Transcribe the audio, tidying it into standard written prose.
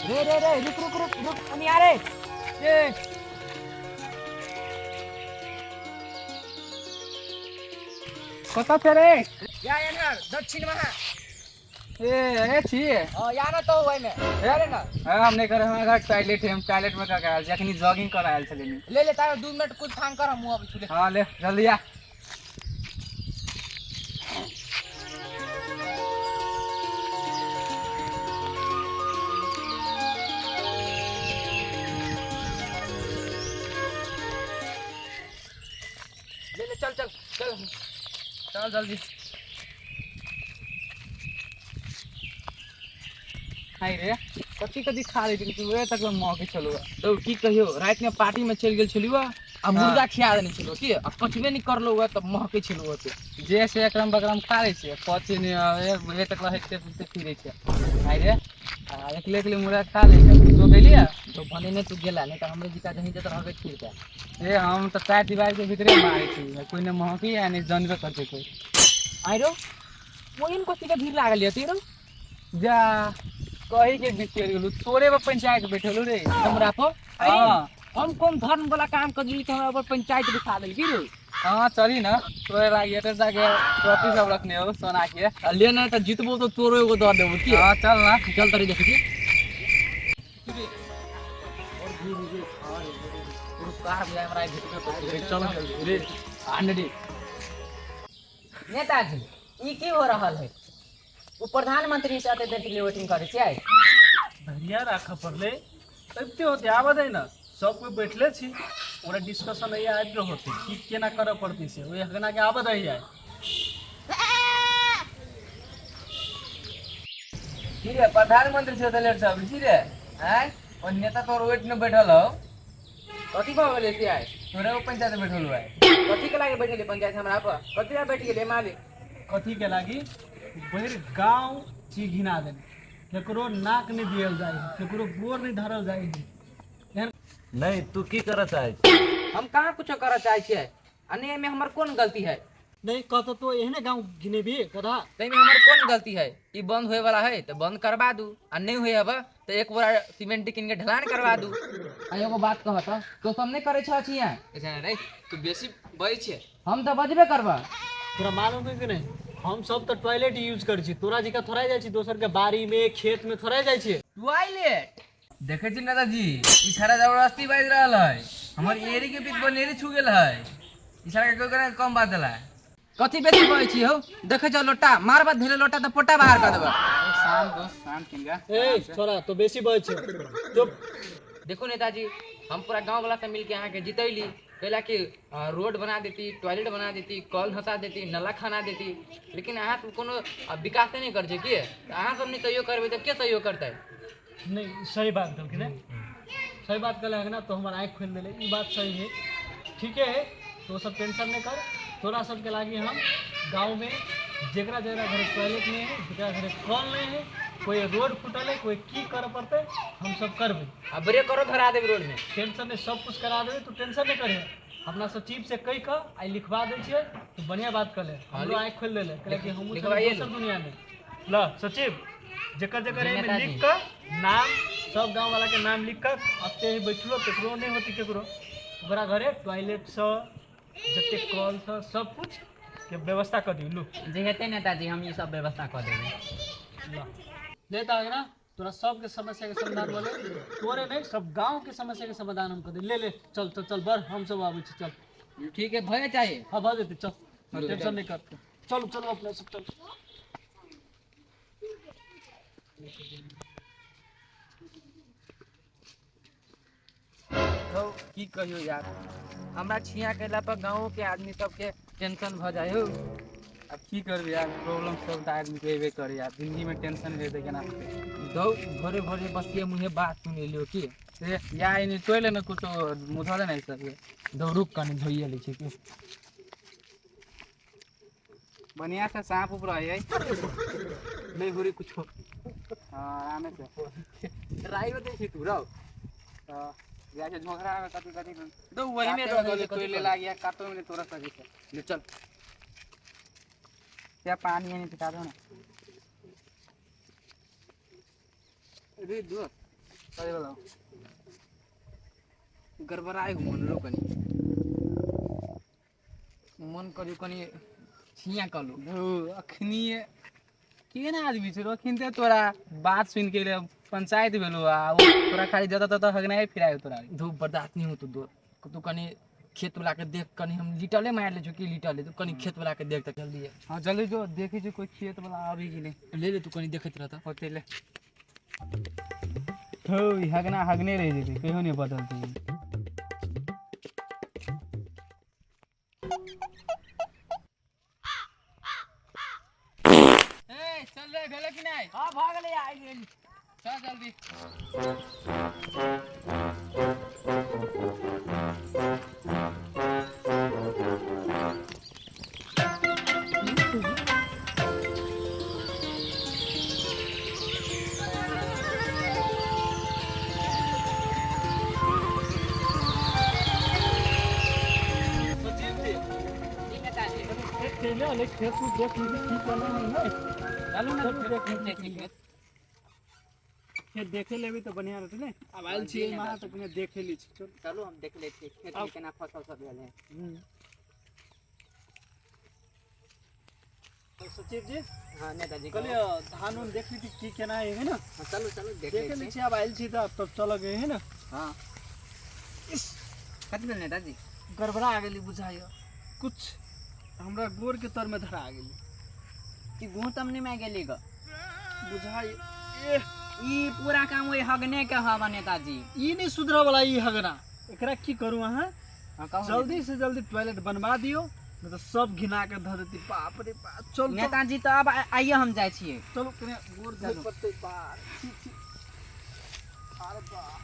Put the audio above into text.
रे रे रे रुक रुक रुक रुक আমি আরে এ कता रे या यार दक्षिण में ए छी या ना तो वही में अरे ना हमने करे हमारा टॉयलेट है हम टॉयलेट में का आयल जखनी जॉगिंग कर आयल छले ले ले तारा 2 मिनट कुछ थांग कर हम अब छुले हां ले जल्दी आ ले ले चल चल चल चल जल्दी हाय रे कथी कथी खा ले तू वे तक मौके चलो तो की कहियो रात में पार्टी में चल गेल छलियो आ मुर्गा खिया देने छलो की आ कचबे नहीं करलो हुआ तब महके छलो होते जे से एकरम बकरम खा ले छे पछे ने वे तक रहते फिरे छे हाय रे एकले एकले मुर्गा खा ले तो गेलिया तो बने ने तू गेला नहीं तो हमरे जिका जहीं जत रहबे ठीक है ए हम तो चार दीवार के भीतरे मारे छी कोई ने महकी या ने जानबे करते कोई आइरो मोइन को सीधा भीड़ लागल है तेरो जा कही के बिस्तर गेलु तोरे पर पंचायत बैठलु रे हमरा पर हां हम कौन धर्म वाला काम कर ली हमरा ऊपर पंचायत बिठा दे की रे हां चली ना तोरे लागे एते जाके ट्रॉफी सब रखने हो सोना के ले ना तो जीतबो तो तोरो एगो दे देबो की हां चल ना चल तरी देखी थी कार बुलाए हमरा चलो रे आंडी नेताजी ई की हो रहल है वो प्रधानमंत्री साथे देखली वोटिंग करे छै धरिया राखऽ पड़ले तबते होते आबऽ दे ना सब कोई बैठले छी ओरा डिस्कशन है आबि रहो होते की केना करऽ पड़ती से ओए हगना के आबऽ दे जाए की रे प्रधानमंत्री से लेट सब छी रे हैं और नेता तो वेट में बैठल हो कथी भ गेलै से आइ तोरे पंचायत में बैठल है कथी के लागे बैठले पंचायत हमरा पर कथी ला बैठ गेलै मालिक कथी के लागी भरि गांव ची घिना देने केकरो नाक नहीं दियल जाए केकरो गोर नहीं धरल जाए नहीं तू की करत है हम कहाँ कुछ करऽ चाहे छियै अने में हमर कोन गलती है नहीं कहतो तो एहने गांव घिने भी कदा तै में हमर कोन गलती है ई बंद होए वाला है तो बंद करवा दू आ नहीं होए हबे तो एक बार सीमेंट किन के ढलान करवा दू आ एगो बात कहत तो सब नहीं करे छ छी यहाँ ऐसा नहीं तू बेसी बई छे हम तो बजबे करबा तोरा मालूम है कि नहीं हम सब तो टॉयलेट यूज कर छी तोरा जिका थोड़ा जाय छी दोसर के बाड़ी में खेत में थोड़ा जाय छी टॉयलेट देखे छी नेताजी ई सारा जबरदस्ती बाज रहल है हमर एरी के बीच बनेरी छू गेल है ई सारा के कोई करे कम बात है कथी बेसी बई छी हो देखे छ लोटा मारबा धीरे लोटा तो पोटा बाहर कर देबा शाम दोस्त शाम किनगा ए छोरा तो बेसी बय छे चुप देखो नेताजी हम पूरा गांव वाला से मिलके यहाँ के जितैली कैला कि रोड बना देती टॉयलेट बना देती कल धसा देती नला खाना देती लेकिन अहाँ तो कोनो विकास नहीं कर कि अहाँ सब नहीं सहयोग करबे तो के सहयोग करते नहीं सही बात कहल कि सही बात कहले है ना तो हमार आँख खोल देले ई बात सही है ठीक है तो सब टेंशन नहीं कर तोरा सबके लागी हम गांव में जेकरा जेकरा घर टॉयलेट नहीं है जेकरा घर कल नहीं है कोई रोड फुटल है कोई की कर पड़ते हम सब करबे अब ब्रेक करो धरा देबे रोड में टेंशन नहीं सब कुछ करा देबे तो टेंशन नहीं करे अपना सचिव से कह कर आई लिखवा दे छिए तो बढ़िया बात कर ले हमरो आँख खोल देले कहले कि हम सब दुनिया में ल सचिव जेकर जेकर में लिख कर नाम सब गांव वाला के नाम लिख कर अते ही बैठलो केकरो नहीं होती केकरो ओकरा घरे टॉयलेट से जते कल से सब कुछ के व्यवस्था कर दी लू जे हेते नेताजी हम ये सब व्यवस्था कर देबे ला लेता है ना तोरा सब के समस्या के समाधान बोले तोरे नहीं सब गांव के समस्या के समाधान हम कर दे ले ले चल चल चल बर हम सब आबै छी चल ठीक है भय चाहिए हां भ जेते चल टेंशन नहीं कर चल चल अपने सब चल तो की कहियो यार हमरा छिया केला पर गांव के आदमी सब के टेंशन भ जाय हो अब की करबे यार प्रॉब्लम सब आदमी के एबे करे यार जिंदगी में टेंशन रहे केना दो भरे भरे बसिए मुहे बात सुने लियो की से या इने तोइले न कुछ मुधले नहीं सके दो रुक कनी धोइए ले छी की बढ़िया से सांप ऊपर आई नहीं हो रे कुछ हां आराम से राई में देखी तू रहो जैसे झोकरा में कति कति दो वही में रह गए तोइले लागिया काटो में तोरा सके ले चल क्या पानी नहीं पिटा दो ना रे दो अरे बोलो गड़बड़ाए मन रो कनी मन करियो कनी छिया कलू अखनी केना आदमी छै अखन ते तोरा बात सुन के ले पंचायत भेलो आ तोरा खाली जता तता हगनाए फिराय तोरा धूप बर्दाश्त नहीं हो तू कनी खेत वाला के देख कनी हम लिटले मार ले जो की लिटले तू कनी खेत वाला के देख त जल्दी हां जल्दी जो देखी जो कोई खेत वाला आबी कि नहीं ले ले तू कनी देखत रहता होते ले हो हगना हगने रह जेते कहियो नहीं बदलते ए चल रे भेले कि नहीं हां भाग ले आई गेली चल जल्दी खेत को देख लीजिए ठीक करना है चलू ना देख खेत देखे लेबी तो बढ़िया रहते ने अब आइल छी वहां तक ने देखे ली चल चलो हम देख ले खेत में केना फसल सब भेल है तो सचिव जी हां नेताजी कल धान उन देख ली थी की केना है ना चलो चलो देखे ली छी अब आइल छी तो चल गए है ना हां कथि भेल नेताजी गड़बड़ा गेली बुझाइयो कुछ हमरा गोर के तर में धरा गेली कि घूंटम नहीं में गेली ग बुझाई ई पूरा काम वही हगने के हवा नेताजी ई नहीं सुधरा वाला ई हगना एकरा की करूं अहाँ हां कहू जल्दी से जल्दी टॉयलेट बनवा दियो नहीं तो सब घिना के धर देती बाप रे बाप चल नेताजी तो अब आइए हम जाय छियै चलो कने गोर धर पत्ते पार अरे बाप